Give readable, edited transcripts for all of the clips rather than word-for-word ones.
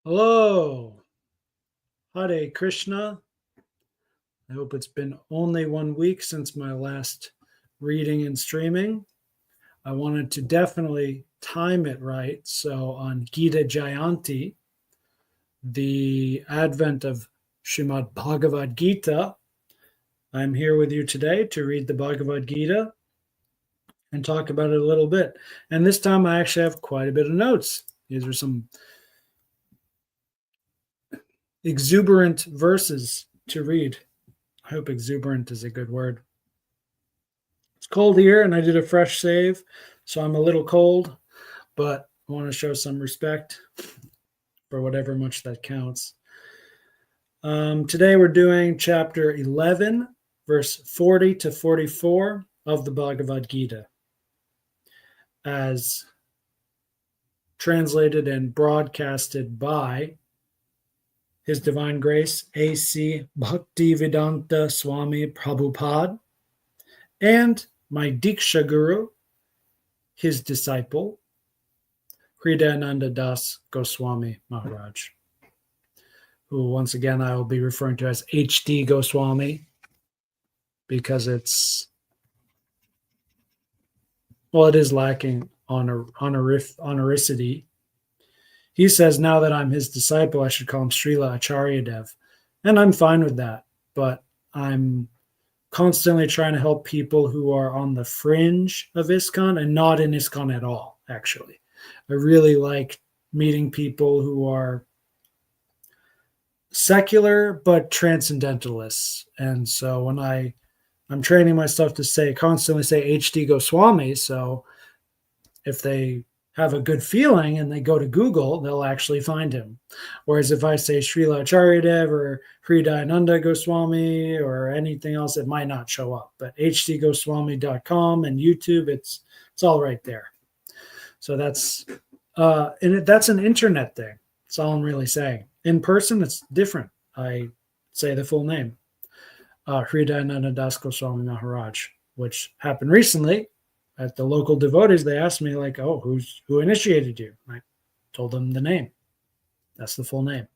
Hello, Hare Krishna. I hope it's been only 1 week since my last reading and streaming. I wanted to definitely time it right. So on Gita Jayanti, the advent of Srimad Bhagavad Gita, I'm here with you today to read the Bhagavad Gita and talk about it a little bit. And this time I actually have quite a bit of notes. These are some exuberant verses to read. I hope exuberant is a good word. It's cold here, and I did a fresh save, so I'm a little cold, but I want to show some respect for whatever much that counts. Today we're doing chapter 11, verse 40 to 44 of the Bhagavad Gita, as translated and broadcasted by His Divine Grace A.C. Bhaktivedanta Swami Prabhupada and my Diksha Guru, his disciple, Hridayananda Das Goswami Maharaj, who once again I will be referring to as H.D. Goswami because it is lacking honoricity. He says now that I'm his disciple, I should call him Srila Acharya Dev. And I'm fine with that, but I'm constantly trying to help people who are on the fringe of ISKCON and not in ISKCON at all, actually. I really like meeting people who are secular but transcendentalists. And so when I'm training myself to constantly say H.D. Goswami, so if they have a good feeling and they go to Google, they'll actually find him. Whereas if I say Srila Acharya Dev or Hridayananda Goswami or anything else, it might not show up. But hdgoswami.com and YouTube, it's all right there. So that's an internet thing. That's all I'm really saying. In person, it's different. I say the full name, Hridayananda Das Goswami Maharaj, which happened recently. At the local devotees, they asked me, like, oh, who initiated you? I told them the name. That's the full name.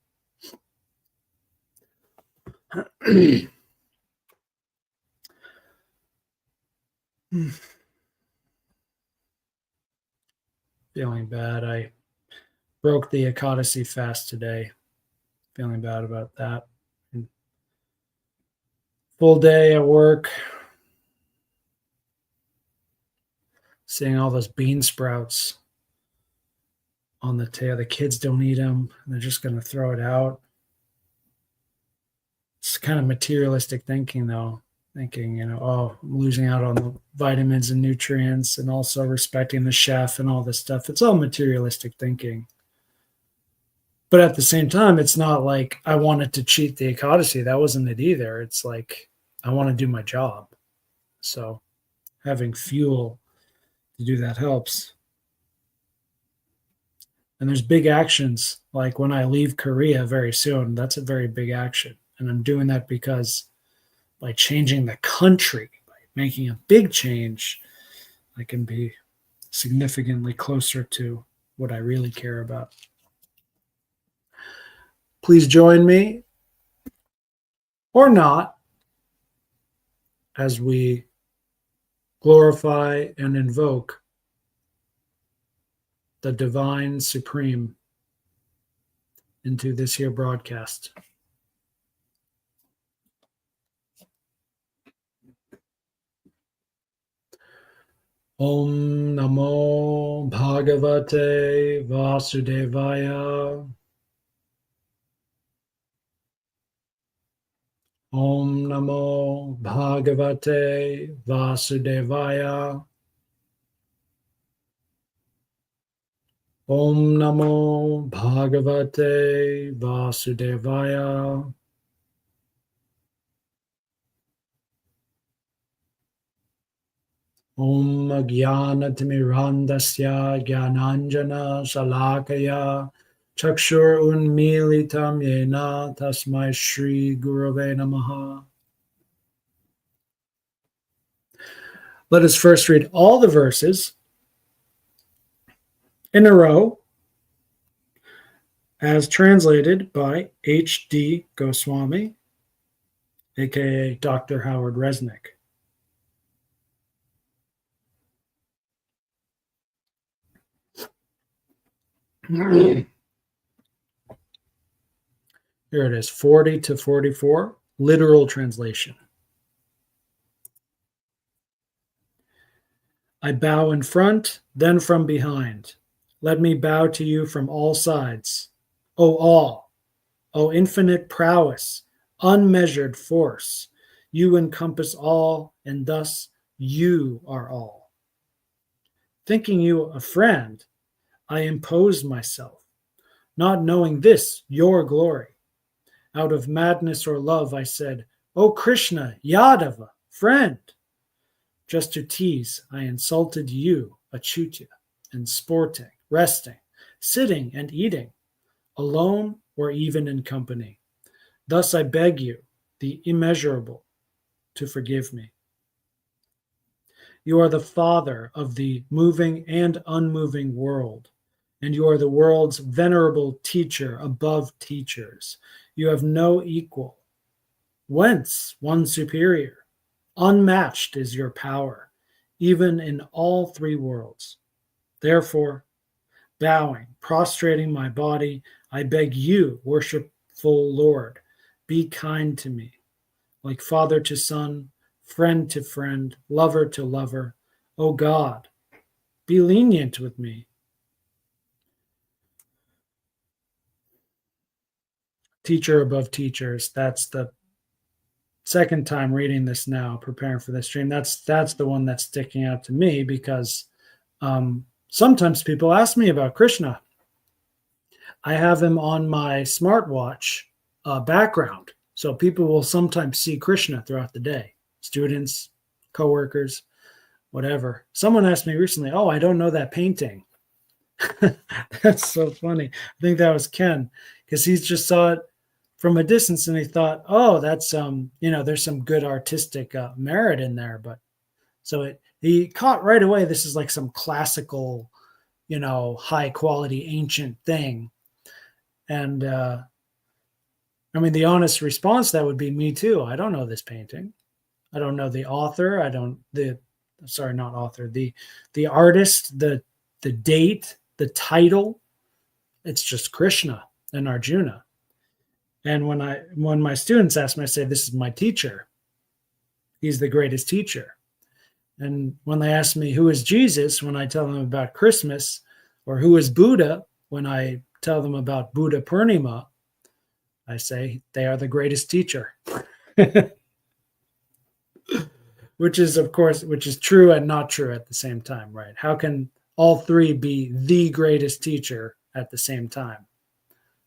Feeling bad. I broke the Ekadasi fast today. Feeling bad about that. Full day at work. Seeing all those bean sprouts on the tail. The kids don't eat them. They're just going to throw it out. It's kind of materialistic thinking, though. Thinking, I'm losing out on the vitamins and nutrients and also respecting the chef and all this stuff. It's all materialistic thinking. But at the same time, it's not like I wanted to cheat the Ekadasi. That wasn't it either. It's like I want to do my job. So having fuel to do that helps. And there's big actions, like when I leave Korea very soon. That's a very big action. And I'm doing that because by changing the country, by making a big change, I can be significantly closer to what I really care about. Please join me, or not, as we glorify and invoke the Divine Supreme into this here broadcast. Om Namo Bhagavate Vasudevaya. Om Namo Bhagavate Vasudevaya. Om Namo Bhagavate Vasudevaya. Om Jnanatimirandasya Jnananjana Salakaya Chakshur Unmilitam Yena Tasmai Shri Gurave Namaha. Let us first read all the verses in a row as translated by H.D. Goswami, aka Dr. Howard Resnick. Here it is, 40 to 44, literal translation. I bow in front, then from behind. Let me bow to you from all sides. O all, O infinite prowess, unmeasured force, you encompass all, and thus you are all. Thinking you a friend, I imposed myself, not knowing this, your glory. Out of madness or love, I said, O Krishna, Yadava, friend. Just to tease, I insulted you, Achyuta, in sporting, resting, sitting, and eating, alone or even in company. Thus I beg you, the immeasurable, to forgive me. You are the Father of the moving and unmoving world, and you are the world's venerable teacher above teachers. You have no equal. Whence one superior? Unmatched is your power, even in all three worlds. Therefore, bowing, prostrating my body, I beg you, worshipful Lord, be kind to me, like father to son, friend to friend, lover to lover. O God, be lenient with me. Teacher above teachers. That's the second time reading this now, preparing for this stream. That's the one that's sticking out to me because sometimes people ask me about Krishna. I have him on my smartwatch background. So people will sometimes see Krishna throughout the day, students, coworkers, whatever. Someone asked me recently, oh, I don't know that painting. That's so funny. I think that was Ken, because he just saw it from a distance and he thought, oh, that's, there's some good artistic merit in there. But so he caught right away, this is like some classical, high quality ancient thing. And the honest response to that would be me too. I don't know this painting. I don't know the author. Not author, the artist, the date, the title. It's just Krishna and Arjuna. And when my students ask me, I say, this is my teacher. He's the greatest teacher. And when they ask me, who is Jesus, when I tell them about Christmas, or who is Buddha, when I tell them about Buddha Purnima, I say they are the greatest teacher. Which is true and not true at the same time, right? How can all three be the greatest teacher at the same time?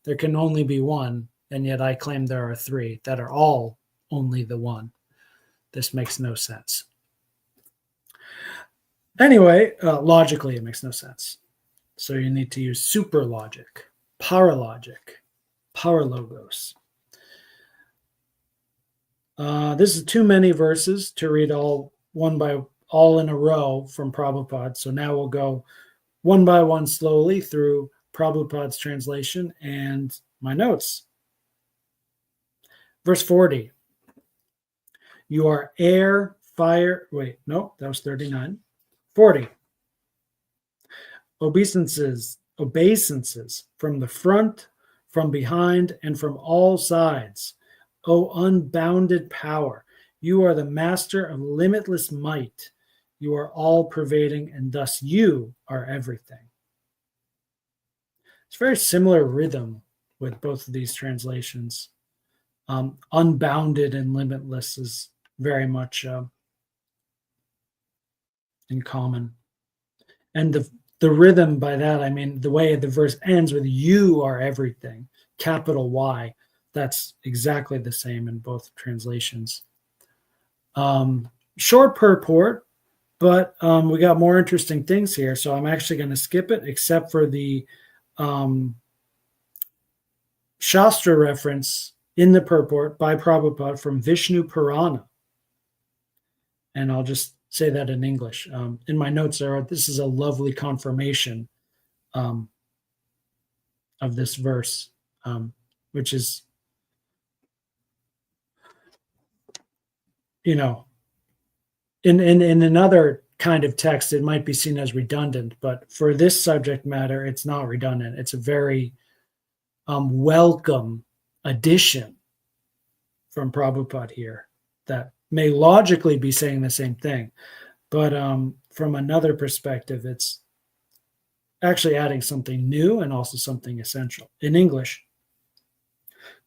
There can only be one, and yet I claim there are three that are all only the one. This makes no sense. Anyway, logically, it makes no sense. So you need to use super logic, paralogic, paralogos. This is too many verses to read all in a row from Prabhupada. So now we'll go one by one slowly through Prabhupada's translation and my notes. Verse 40. You are air, fire. Wait, no, that was 39. 40. Obeisances from the front, from behind, and from all sides. O unbounded power, you are the master of limitless might. You are all pervading, and thus you are everything. It's very similar rhythm with both of these translations. Unbounded and limitless is very much in common. And the rhythm by that, I mean, the way the verse ends with you are everything, capital Y. That's exactly the same in both translations. Short purport, but we got more interesting things here. So I'm actually going to skip it, except for the Shastra reference in the purport by Prabhupada from Vishnu Purana. And I'll just say that in English. In my notes, this is a lovely confirmation of this verse, which is, you know, in another kind of text, it might be seen as redundant, but for this subject matter, it's not redundant. It's a very welcome addition from Prabhupada here that may logically be saying the same thing, but from another perspective, it's actually adding something new and also something essential. In English,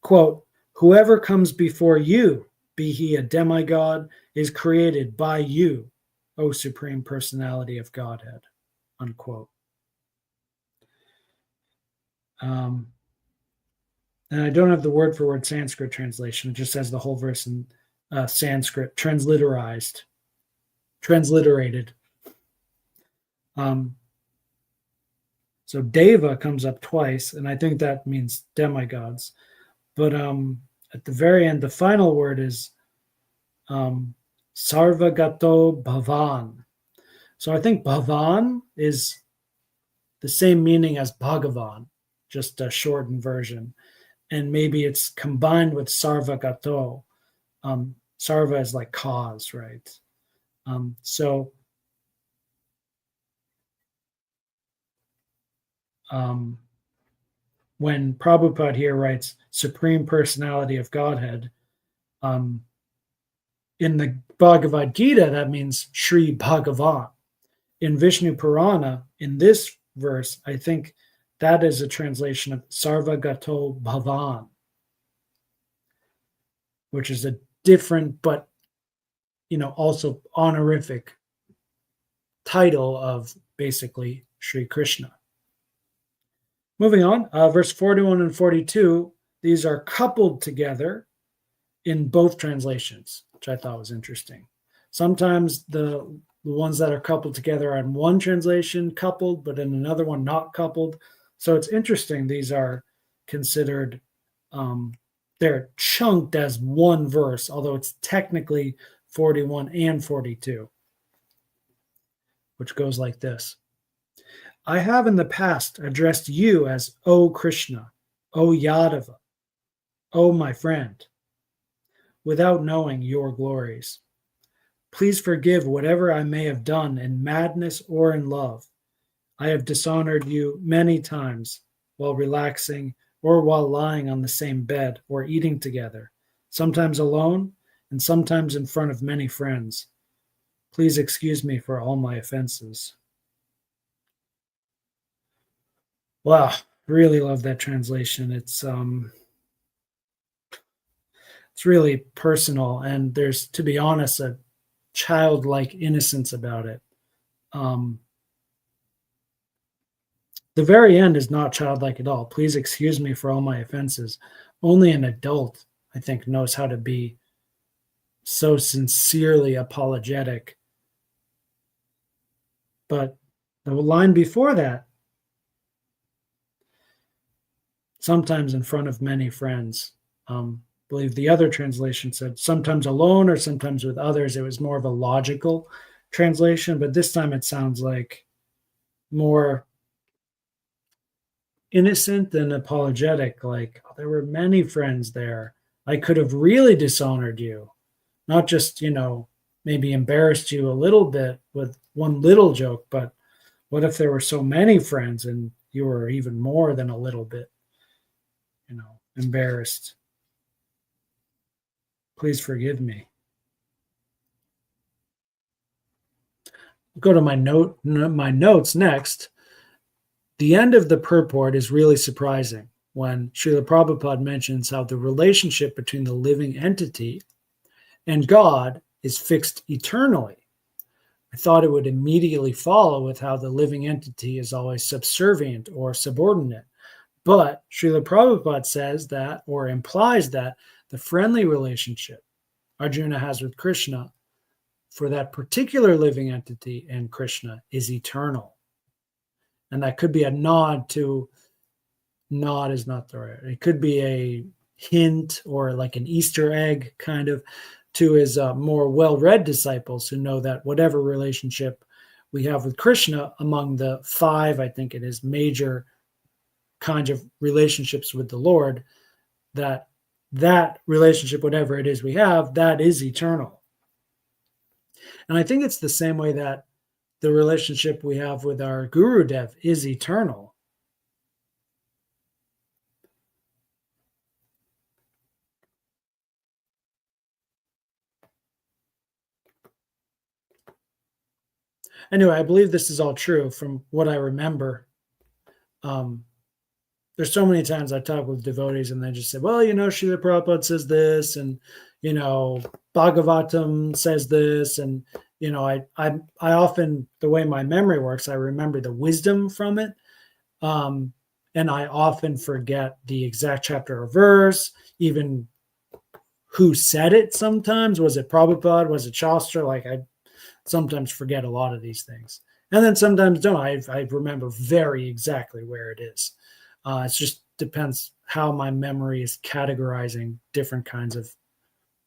quote, whoever comes before you, be he a demigod, is created by you, O Supreme Personality of Godhead, unquote. And I don't have the word for word Sanskrit translation. It just says the whole verse in Sanskrit, transliterated. So Deva comes up twice, and I think that means demigods. But at the very end, the final word is Sarvagato Bhavan. So I think Bhavan is the same meaning as Bhagavan, just a shortened version. And maybe it's combined with Sarvagato. Sarva is like cause, right? So when Prabhupada here writes Supreme Personality of Godhead, in the Bhagavad Gita, that means Sri Bhagavan. In Vishnu Purana, in this verse, I think that is a translation of Sarvagato Bhavan, which is a different but also honorific title of basically Sri Krishna. Moving on, verse 41 and 42, these are coupled together in both translations, which I thought was interesting. Sometimes the ones that are coupled together are in one translation coupled, but in another one not coupled. So it's interesting. These are considered, they're chunked as one verse, although it's technically 41 and 42, which goes like this. I have in the past addressed you as O Krishna, O Yadava, O my friend, without knowing your glories. Please forgive whatever I may have done in madness or in love. I have dishonored you many times while relaxing or while lying on the same bed or eating together, sometimes alone and sometimes in front of many friends. Please excuse me for all my offenses. Wow, really love that translation. It's really personal, and there's, to be honest, a childlike innocence about it. The very end is not childlike at all. Please excuse me for all my offenses. Only an adult, I think, knows how to be so sincerely apologetic. But the line before that, sometimes in front of many friends. I believe the other translation said sometimes alone or sometimes with others. It was more of a logical translation, but this time it sounds like more innocent than apologetic. Like, oh, there were many friends there. I could have really dishonored you, not just, maybe embarrassed you a little bit with one little joke, but what if there were so many friends and you were even more than a little bit, embarrassed? Please forgive me. Go to my notes next. The end of the purport is really surprising when Srila Prabhupada mentions how the relationship between the living entity and God is fixed eternally. I thought it would immediately follow with how the living entity is always subservient or subordinate. But Srila Prabhupada says that, or implies that, the friendly relationship Arjuna has with Krishna for that particular living entity and Krishna is eternal. And that could be a nod is not the right. It could be a hint or like an Easter egg kind of to his more well-read disciples who know that whatever relationship we have with Krishna among the 5, I think it is, major kinds of relationships with the Lord, that relationship, whatever it is we have, that is eternal. And I think it's the same way that the relationship we have with our Guru Dev is eternal. Anyway, I believe this is all true from what I remember. There's so many times I talk with devotees and they just say, well, Srila Prabhupada says this, and, Bhagavatam says this. And, I often, the way my memory works, I remember the wisdom from it. And I often forget the exact chapter or verse, even who said it sometimes. Was it Prabhupada? Was it Shastra? Like, I sometimes forget a lot of these things. And then sometimes don't. I remember very exactly where it is. It just depends how my memory is categorizing different kinds of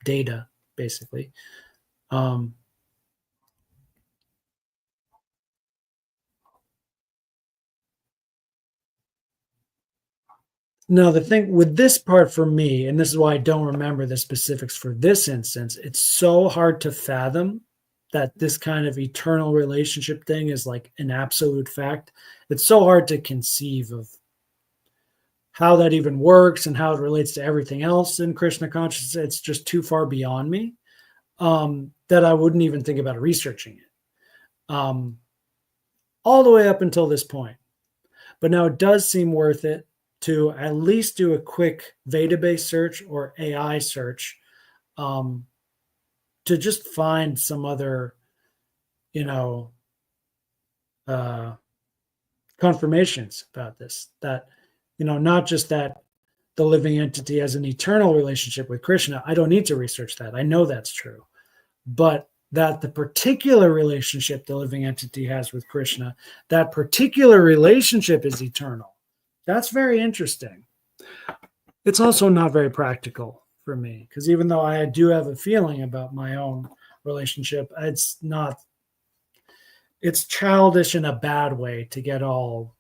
data, basically. No, the thing with this part for me, and this is why I don't remember the specifics for this instance, it's so hard to fathom that this kind of eternal relationship thing is like an absolute fact. It's so hard to conceive of how that even works and how it relates to everything else in Krishna consciousness. It's just too far beyond me, that I wouldn't even think about researching it, all the way up until this point. But now it does seem worth it to at least do a quick Veda-based search or AI search, to just find some other, uh, confirmations about this. That, not just that the living entity has an eternal relationship with Krishna. I don't need to research that. I know that's true. But that the particular relationship the living entity has with Krishna, that particular relationship is eternal. That's very interesting. It's also not very practical for me, because even though I do have a feeling about my own relationship, it's childish in a bad way to get all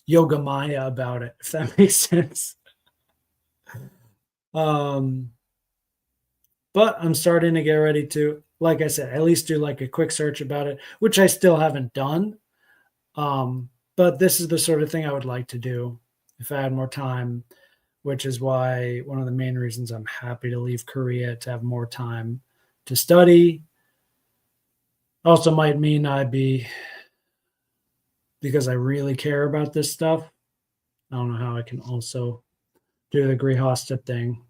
yoga maya about it, if that makes sense. But I'm starting to get ready to, like I said, at least do like a quick search about it, which I still haven't done. But this is the sort of thing I would like to do if I had more time, which is why one of the main reasons I'm happy to leave Korea, to have more time to study. Also might mean because I really care about this stuff. I don't know how I can also do the Grihasta thing,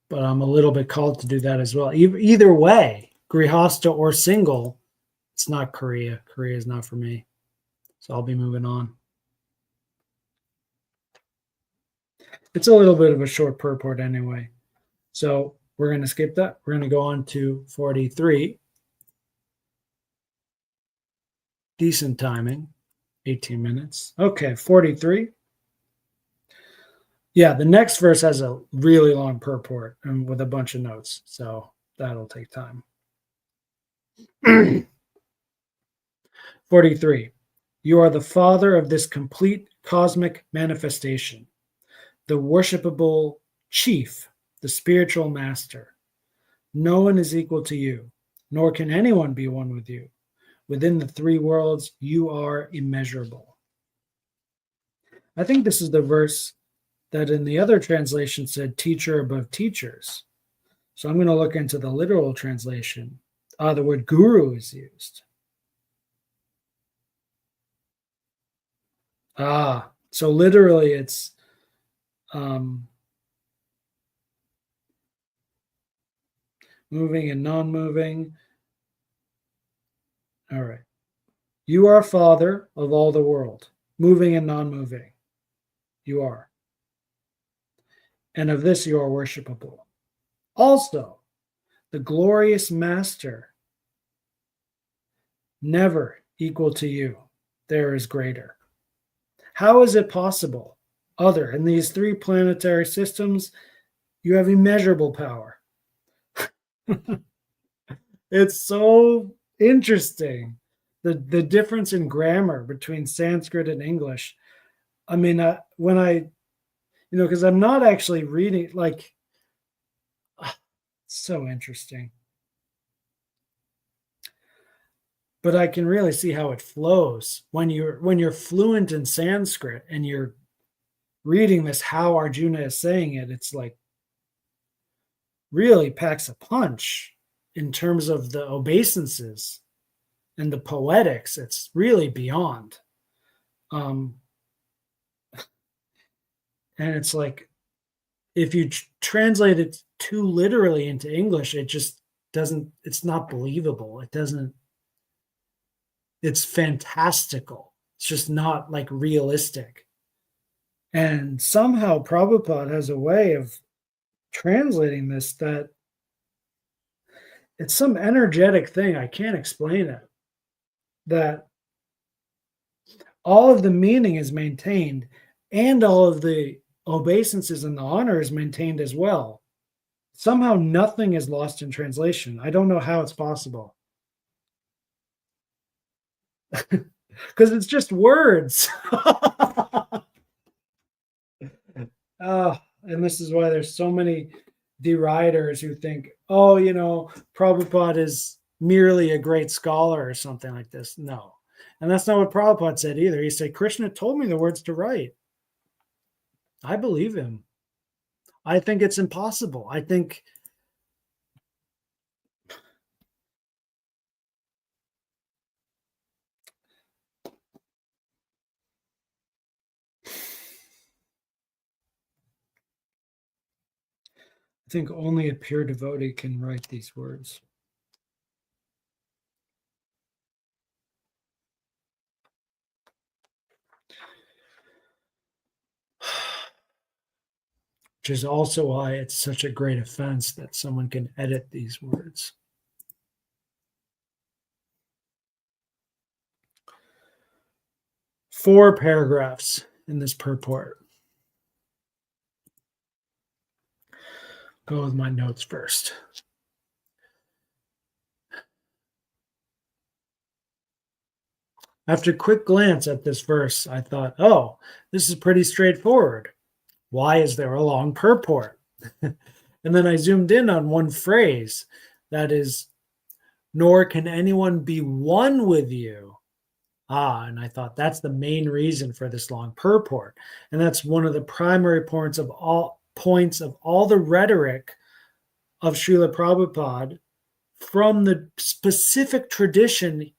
but I'm a little bit called to do that as well. Either way, Grihasta or single, it's not Korea. Korea is not for me. So I'll be moving on. It's a little bit of a short purport anyway. So we're going to skip that. We're going to go on to 43. Decent timing, 18 minutes. Okay, 43. Yeah, the next verse has a really long purport and with a bunch of notes. So that'll take time. 43. You are the father of this complete cosmic manifestation, the worshipable chief, the spiritual master. No one is equal to you, nor can anyone be one with you. Within the three worlds, you are immeasurable. I think this is the verse that in the other translation said teacher above teachers. So I'm going to look into the literal translation. The word guru is used. So literally it's moving and non-moving. All right. You are father of all the world, moving and non-moving. You are. And of this you are worshipable. Also, the glorious master, never equal to you. There is greater. How is it possible? Other in these three planetary systems, you have immeasurable power. It's so interesting the difference in grammar between Sanskrit and English. I mean, when because I'm not actually reading, like, so interesting. But I can really see how it flows when you're fluent in Sanskrit and you're reading this, how Arjuna is saying it. It's like really packs a punch in terms of the obeisances and the poetics. It's really beyond. Um, and it's like, if you translate it too literally into English, it just doesn't, it's not believable. It doesn't, it's fantastical. It's just not like realistic. And somehow Prabhupada has a way of translating this that it's some energetic thing. I can't explain it. That all of the meaning is maintained and all of the obeisances and the honor is maintained as well. Somehow nothing is lost in translation. I don't know how it's possible. Because it's just words. Oh, and this is why there's so many deriders who think, oh, Prabhupada is merely a great scholar or something like this. No. And that's not what Prabhupada said either. He said, Krishna told me the words to write. I believe him. I think it's impossible. I think only a pure devotee can write these words. Which is also why it's such a great offense that someone can edit these words. Four paragraphs in this purport. Go with my notes first. After a quick glance at this verse, I thought, oh, this is pretty straightforward. Why is there a long purport? And then I zoomed in on one phrase, that is, nor can anyone be one with you. And I thought that's the main reason for this long purport. And that's one of the primary points of all the rhetoric of Srila Prabhupada from the specific tradition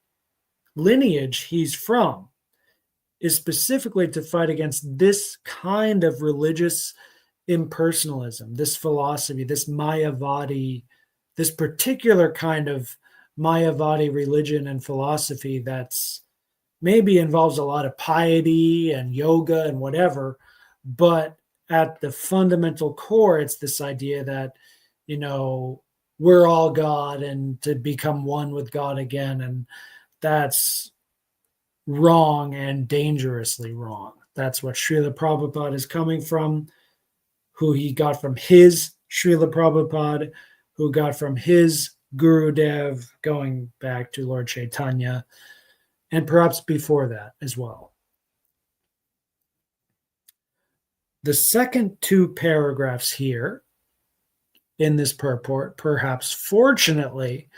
lineage he's from, is specifically to fight against this kind of religious impersonalism, this philosophy, this Mayavadi, this particular kind of Mayavadi religion and philosophy that's maybe involves a lot of piety and yoga and whatever, but at the fundamental core, it's this idea that, we're all God and to become one with God again. And that's wrong and dangerously wrong. That's what Srila Prabhupada is coming from, who he got from his Srila Prabhupada, who got from his Gurudev, going back to Lord Chaitanya, and perhaps before that as well. The second two paragraphs here in this purport, perhaps fortunately,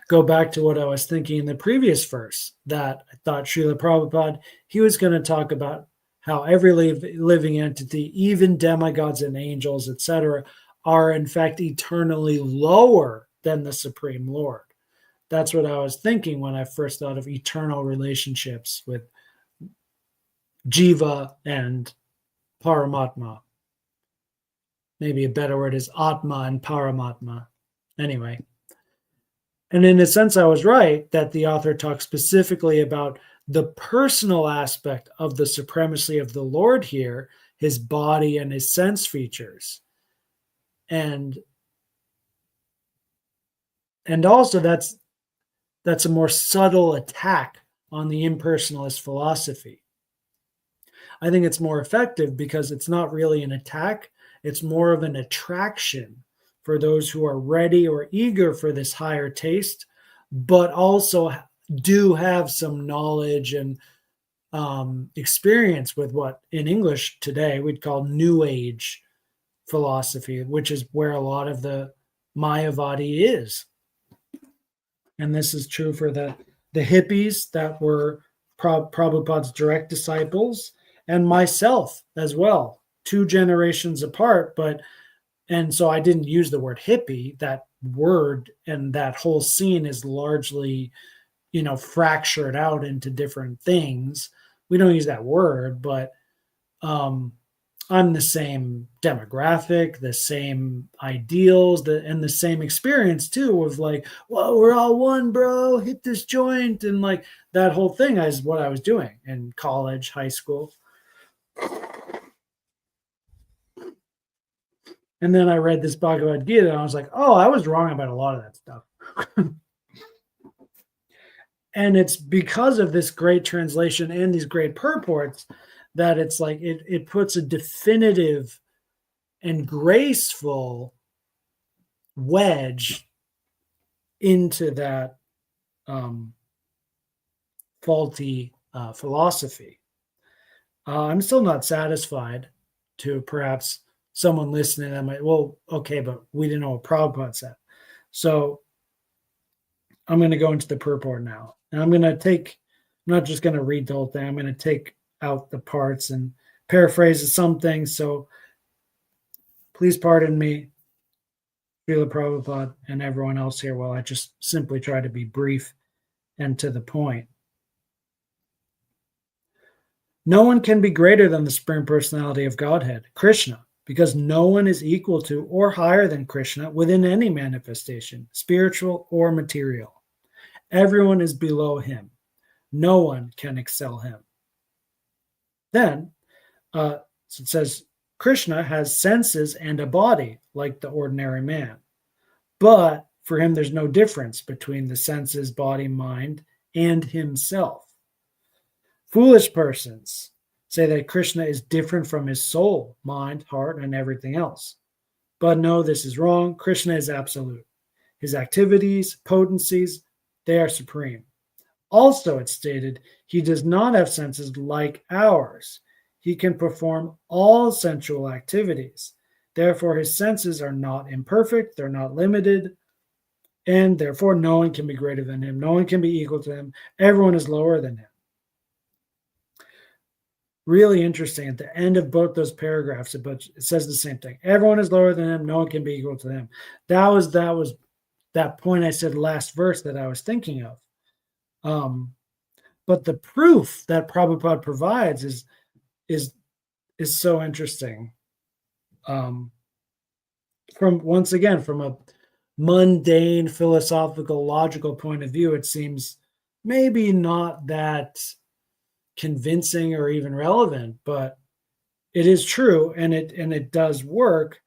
go back to what I was thinking in the previous verse, that I thought Srila Prabhupada, he was going to talk about how every living entity, even demigods and angels, etc., are in fact eternally lower than the Supreme Lord. That's what I was thinking when I first thought of eternal relationships with Jiva and Paramatma. Maybe a better word is Atma and Paramatma. Anyway. And in a sense, I was right that the author talks specifically about the personal aspect of the supremacy of the Lord here, his body and his sense features. And also that's a more subtle attack on the impersonalist philosophy. I think it's more effective because it's not really an attack. It's more of an attraction for those who are ready or eager for this higher taste, but also do have some knowledge and experience with what in English today we'd call New Age philosophy, which is where a lot of the Mayavadi is. And this is true for the hippies that were Prabhupada's direct disciples, and myself as well, 2 generations apart. And so I didn't use the word hippie. That word and that whole scene is largely, fractured out into different things. We don't use that word, but um, I'm the same demographic, the same ideals, and the same experience too of like, well, we're all one, bro, hit this joint. And like that whole thing is what I was doing in college, high school. And then I read this Bhagavad Gita and I was like, oh, I was wrong about a lot of that stuff. And it's because of this great translation and these great purports that it's like it puts a definitive and graceful wedge into that faulty philosophy. I'm still not satisfied to perhaps someone listening that might, well, okay, but we didn't know what Prabhupada said. So I'm going to go into the purport now. And I'm not just going to read the whole thing. I'm going to take out the parts and paraphrase some things. So please pardon me, Srila Prabhupada, and everyone else here while I just simply try to be brief and to the point. No one can be greater than the Supreme Personality of Godhead, Krishna, because no one is equal to or higher than Krishna within any manifestation, spiritual or material. Everyone is below him. No one can excel him. Then, so it says, Krishna has senses and a body like the ordinary man. But for him, there's no difference between the senses, body, mind, and himself. Foolish persons say that Krishna is different from his soul, mind, heart, and everything else. But no, this is wrong. Krishna is absolute. His activities, potencies, they are supreme. Also, it's stated, he does not have senses like ours. He can perform all sensual activities. Therefore, his senses are not imperfect, they're not limited, and therefore no one can be greater than him. No one can be equal to him. Everyone is lower than him. Really interesting. At the end of both those paragraphs, it says the same thing. Everyone is lower than him. No one can be equal to him. That was that point I said last verse that I was thinking of. But the proof that Prabhupada provides is so interesting. From once again, from a mundane, philosophical, logical point of view, it seems maybe not that convincing or even relevant, but it is true, and it does work,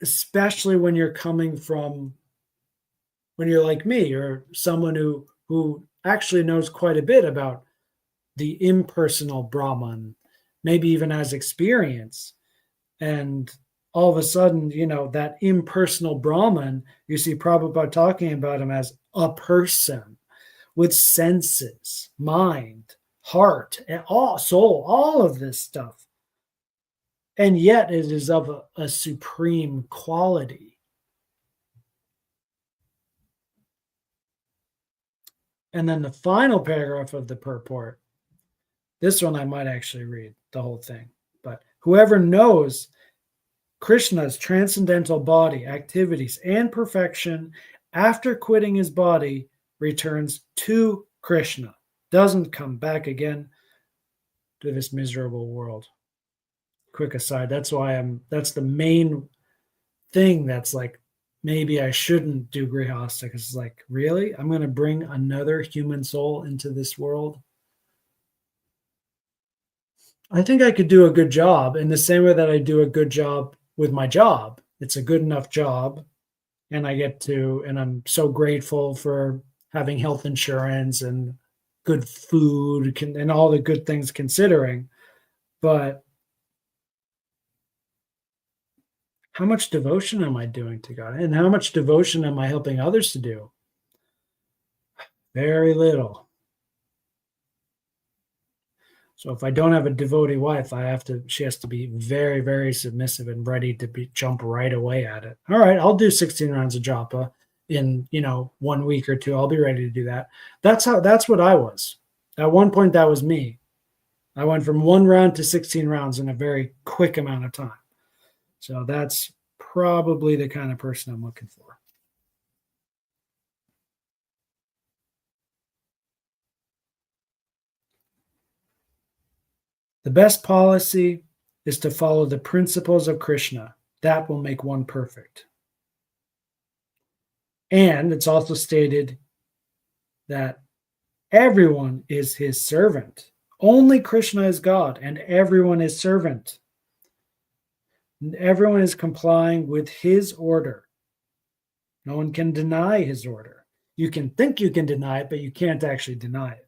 especially when you're like me, or someone who actually knows quite a bit about the impersonal Brahman, maybe even has experience. And all of a sudden, that impersonal Brahman, you see Prabhupada talking about him as a person with senses, mind, heart, and all soul, all of this stuff. And yet it is of a supreme quality. And then the final paragraph of the purport, this one I might actually read the whole thing. But whoever knows Krishna's transcendental body, activities, and perfection after quitting his body returns to Krishna, doesn't come back again to this miserable world. Quick aside, that's the main thing that's like, maybe I shouldn't do Grihastha, because it's like, really? I'm going to bring another human soul into this world? I think I could do a good job in the same way that I do a good job with my job. It's a good enough job, and and I'm so grateful for having health insurance and good food and all the good things considering. But how much devotion am I doing to God? And how much devotion am I helping others to do? Very little. So if I don't have a devotee wife, she has to be very, very submissive and ready to jump right away at it. All right, I'll do 16 rounds of japa in, 1 week or two. I'll be ready to do that. That's what I was. At one point, that was me. I went from 1 round to 16 rounds in a very quick amount of time. So that's probably the kind of person I'm looking for. The best policy is to follow the principles of Krishna. That will make one perfect. And it's also stated that everyone is his servant. Only Krishna is God, and everyone is servant. And everyone is complying with his order. No one can deny his order. You can think you can deny it, but you can't actually deny it.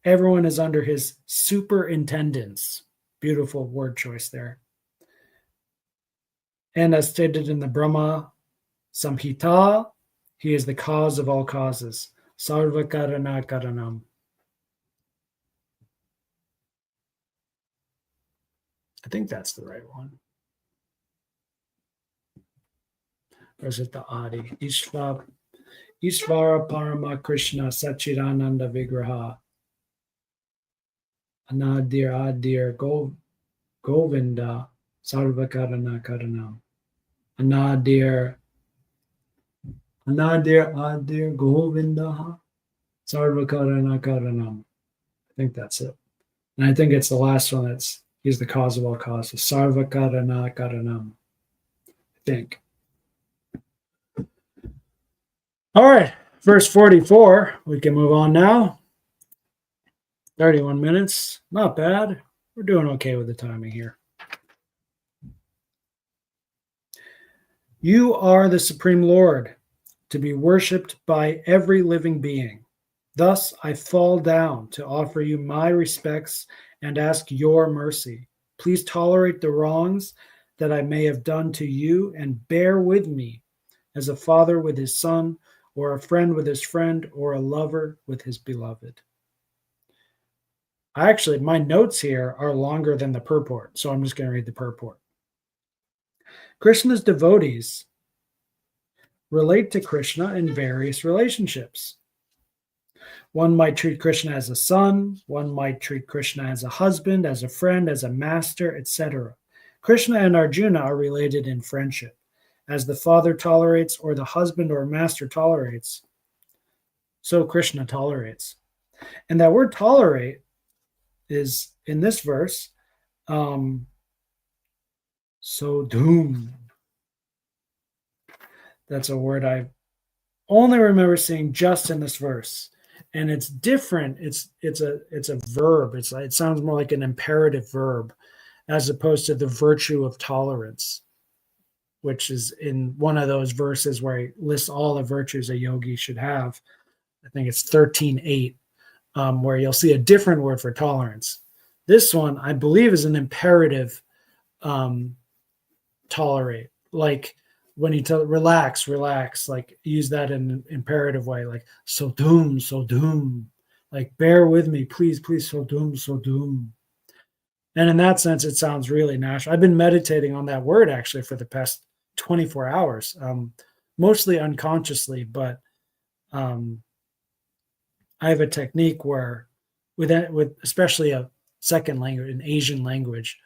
Everyone is under his superintendence. Beautiful word choice there. And as stated in the Brahma Samhita, he is the cause of all causes. Sarva karana karanam. I think that's the right one. Or is it the Adi? Ishvara Parama Krishna Sachidananda Vigraha. Anadir Adir Govinda Sarva Karana Karanam. Anadir Adir Govinda Sarva Karana Karanam. I think that's it. And I think it's the last one he's the cause of all causes. Sarva Karana Karanam. I think. All right, verse 44. We can move on now. 31 minutes. Not bad. We're doing okay with the timing here. You are the Supreme Lord, to be worshipped by every living being. Thus I fall down to offer you my respects and ask your mercy. Please tolerate the wrongs that I may have done to you and bear with me as a father with his son, or a friend with his friend, or a lover with his beloved. Actually, my notes here are longer than the purport, so I'm just going to read the purport. Krishna's devotees relate to Krishna in various relationships. One might treat Krishna as a son, one might treat Krishna as a husband, as a friend, as a master, etc. Krishna and Arjuna are related in friendship. As the father tolerates, or the husband or master tolerates, so Krishna tolerates. And that word tolerate is in this verse, so doom. That's a word I only remember seeing just in this verse, and it's different. It's a verb. It sounds more like an imperative verb, as opposed to the virtue of tolerance, which is in one of those verses where he lists all the virtues a yogi should have. I think it's 13:8. Where you'll see a different word for tolerance. This one, I believe, is an imperative tolerate. Like when you tell relax, like use that in an imperative way, like so doom. Like bear with me, please, so doom. And in that sense, it sounds really natural. I've been meditating on that word actually for the past 24 hours, mostly unconsciously, but I have a technique where with especially a second language, an Asian language,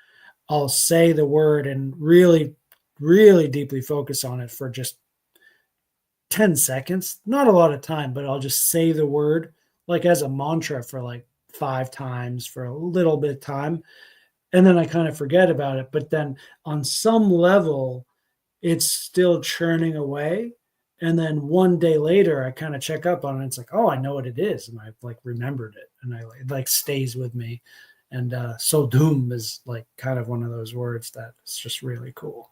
I'll say the word and really, really deeply focus on it for just 10 seconds. Not a lot of time, but I'll just say the word like as a mantra for like 5 times for a little bit of time. And then I kind of forget about it. But then on some level, it's still churning away. And then one day later, I kind of check up on it. It's like, oh, I know what it is. And I've like remembered it. And it like stays with me. And so doom is like kind of one of those words that is just really cool.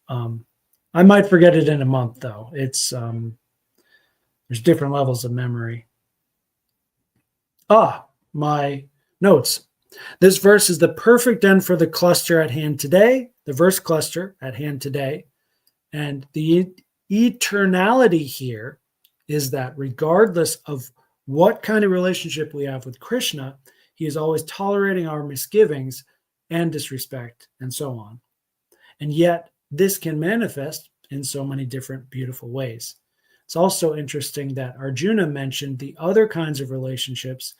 I might forget it in a month though. It's there's different levels of memory. My notes. This verse is the perfect end for the cluster at hand today, the verse cluster at hand today. And the eternality here is that regardless of what kind of relationship we have with Krishna, he is always tolerating our misgivings and disrespect and so on. And yet, this can manifest in so many different beautiful ways. It's also interesting that Arjuna mentioned the other kinds of relationships,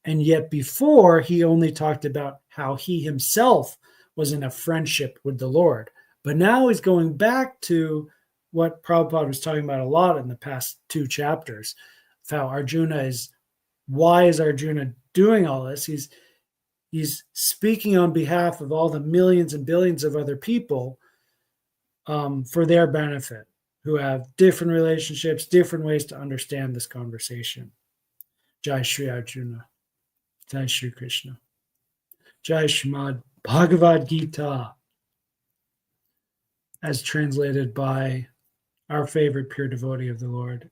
and yet before he only talked about how he himself was in a friendship with the Lord. But now he's going back to what Prabhupada was talking about a lot in the past 2 chapters, of how why is Arjuna doing all this? He's speaking on behalf of all the millions and billions of other people for their benefit, who have different relationships, different ways to understand this conversation. Jai Shri Arjuna. Jai Shri Krishna. Jai Shrimad Bhagavad Gita, as translated by our favorite pure devotee of the Lord,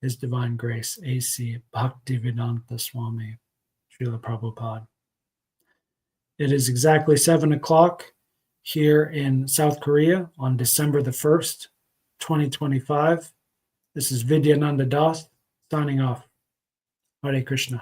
His Divine Grace, A.C. Bhaktivedanta Swami, Srila Prabhupada. It is exactly 7 o'clock here in South Korea on December the 1st, 2025. This is Vidyananda Das signing off. Hare Krishna.